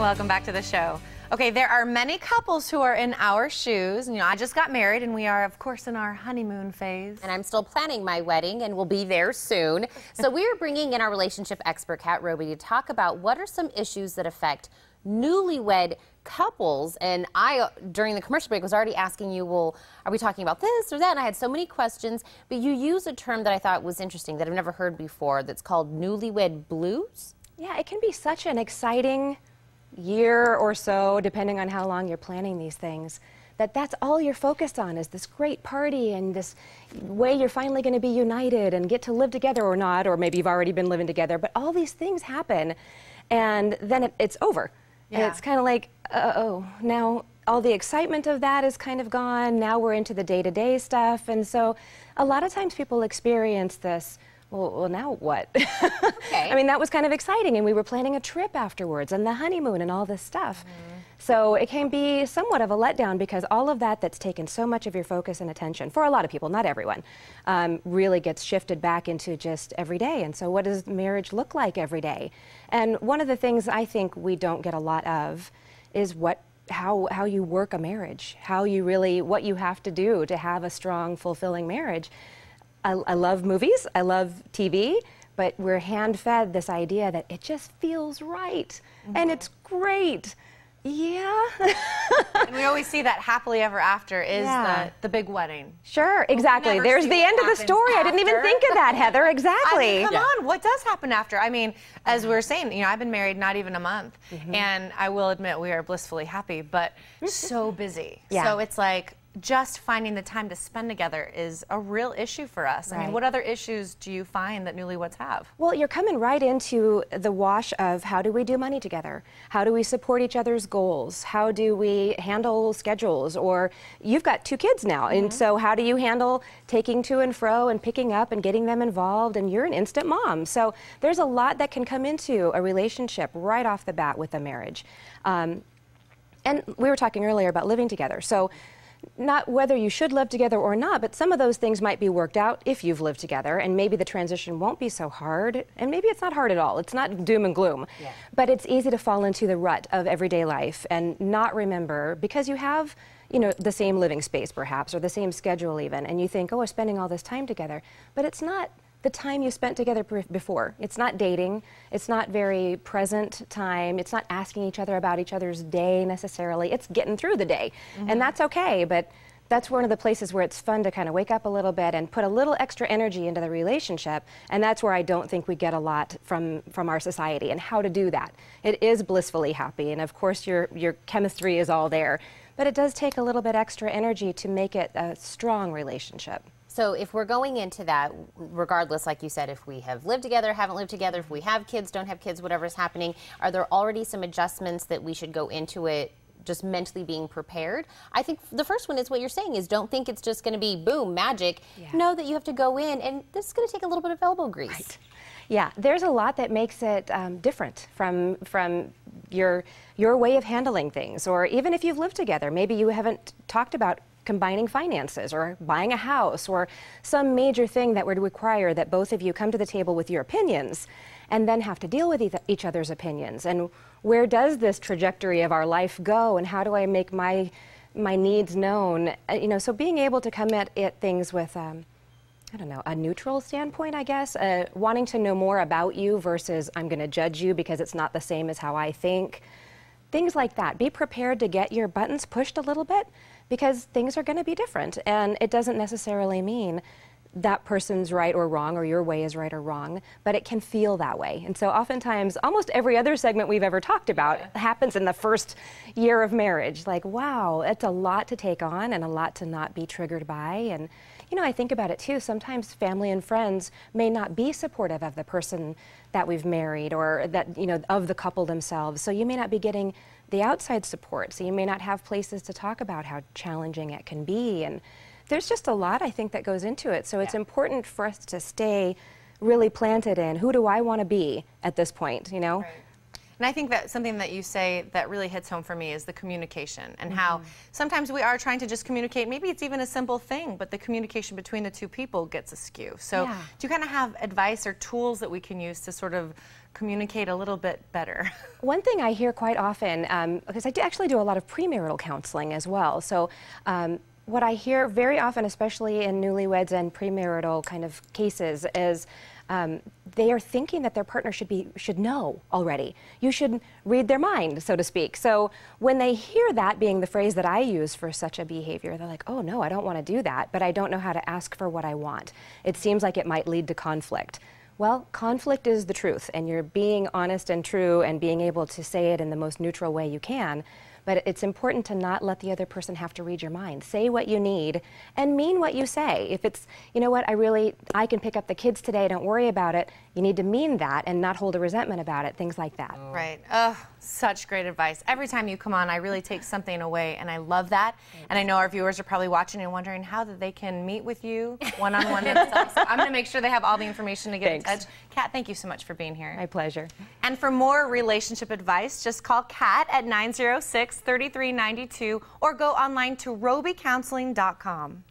Welcome back to the show. Okay, there are many couples who are in our shoes. You know, I just got married and we are, of course, in our honeymoon phase. And I'm still planning my wedding and we'll be there soon. So we're bringing in our relationship expert, Kat Robey, to talk about what are some issues that affect newlywed couples. And I, during the commercial break, was already asking you, well, are we talking about this or that? And I had so many questions, but you use a term that I thought was interesting that I've never heard before that's called newlywed blues. Yeah, it can be such an exciting year or so, depending on how long you're planning these things, that's all you're focused on is this great party and this way you're finally going to be united and get to live together or not, or maybe you've already been living together, but all these things happen and then it's over. Yeah. And it's kind of like, oh, now all the excitement of that is kind of gone. Now we're into the day-to-day stuff. And so a lot of times people experience this, well, now what? Okay. I mean, that was kind of exciting, and we were planning a trip afterwards, and the honeymoon, and all this stuff. So it can be somewhat of a letdown because all of that's taken so much of your focus and attention, for a lot of people, not everyone, really gets shifted back into just every day. And so what does marriage look like every day? And one of the things I think we don't get a lot of is how you work a marriage, what you have to do to have a strong, fulfilling marriage. I love movies, I love TV, but we're hand-fed this idea that it just feels right, and it's great. Yeah. And we always see that happily ever after is the big wedding. Sure, exactly. There's the end of the story. I didn't even think of that, Heather. Exactly. I mean, come on, what does happen after? I mean, as we were saying, you know, I've been married not even a month, and I will admit we are blissfully happy, but so busy. Yeah. So it's like, just finding the time to spend together is a real issue for us. I mean, what other issues do you find that newlyweds have? Well, you're coming right into the wash of how do we do money together? How do we support each other's goals? How do we handle schedules? Or you've got 2 kids now, and so how do you handle taking to and fro and picking up and getting them involved? And you're an instant mom. So there's a lot that can come into a relationship right off the bat with a marriage. And we were talking earlier about living together. So not whether you should live together or not, but some of those things might be worked out if you've lived together, and maybe the transition won't be so hard, and maybe it's not hard at all. It's not doom and gloom. Yeah. But it's easy to fall into the rut of everyday life and not remember, because you have, you know, the same living space perhaps, or the same schedule even, and you think, oh, we're spending all this time together. But it's not the time you spent together before. It's not dating. It's not very present time. It's not asking each other about each other's day necessarily. It's getting through the day. And that's okay, but that's one of the places where it's fun to kind of wake up a little bit and put a little extra energy into the relationship. And that's where I don't think we get a lot from our society and how to do that. It is blissfully happy, and of course your chemistry is all there, but it does take a little bit extra energy to make it a strong relationship. So if we're going into that, regardless, like you said, if we have lived together, haven't lived together, if we have kids, don't have kids, whatever's happening, are there already some adjustments that we should go into it just mentally being prepared? I think the first one is what you're saying is don't think it's just going to be boom, magic. Yeah. Know that you have to go in, and this is going to take a little bit of elbow grease. Right. Yeah, there's a lot that makes it different from your way of handling things. Or even if you've lived together, maybe you haven't talked about combining finances or buying a house or some major thing that would require that both of you come to the table with your opinions and then have to deal with each other's opinions. And where does this trajectory of our life go, and how do I make my needs known? You know, so being able to come at things with I don't know, a neutral standpoint, I guess, wanting to know more about you versus I'm going to judge you because it's not the same as how I think. Things like that. Be prepared to get your buttons pushed a little bit because things are going to be different, and it doesn't necessarily mean that person's right or wrong or your way is right or wrong, but it can feel that way. And so oftentimes, almost every other segment we've ever talked about happens in the first year of marriage. Like, wow, it's a lot to take on and a lot to not be triggered by. And you know, I think about it too, sometimes family and friends may not be supportive of the person that we've married or that, you know, of the couple themselves. So you may not be getting the outside support. So you may not have places to talk about how challenging it can be. And there's just a lot, I think, that goes into it. So it's important for us to stay really planted in who do I want to be at this point, you know? Right. And I think that something that you say that really hits home for me is the communication, and how sometimes we are trying to just communicate. Maybe it's even a simple thing, but the communication between the two people gets askew. So do you kind of have advice or tools that we can use to sort of communicate a little bit better? One thing I hear quite often, because I actually do a lot of premarital counseling as well, so what I hear very often, especially in newlyweds and premarital kind of cases, is they are thinking that their partner should know already. You should read their mind, so to speak. So when they hear that being the phrase that I use for such a behavior, they're like, oh no, I don't want to do that, but I don't know how to ask for what I want. It seems like it might lead to conflict. Well, conflict is the truth, and you're being honest and true and being able to say it in the most neutral way you can. But it's important to not let the other person have to read your mind. Say what you need and mean what you say. If it's, you know what, I can pick up the kids today, don't worry about it, you need to mean that and not hold a resentment about it, things like that. Right. Oh, such great advice. Every time you come on, I really take something away, and I love that. And I know our viewers are probably watching and wondering how that they can meet with you one-on-one themselves. So I'm going to make sure they have all the information to get in touch. Kat, thank you so much for being here. My pleasure. And for more relationship advice, just call Kat at 906-3392 or go online to robeycounseling.com.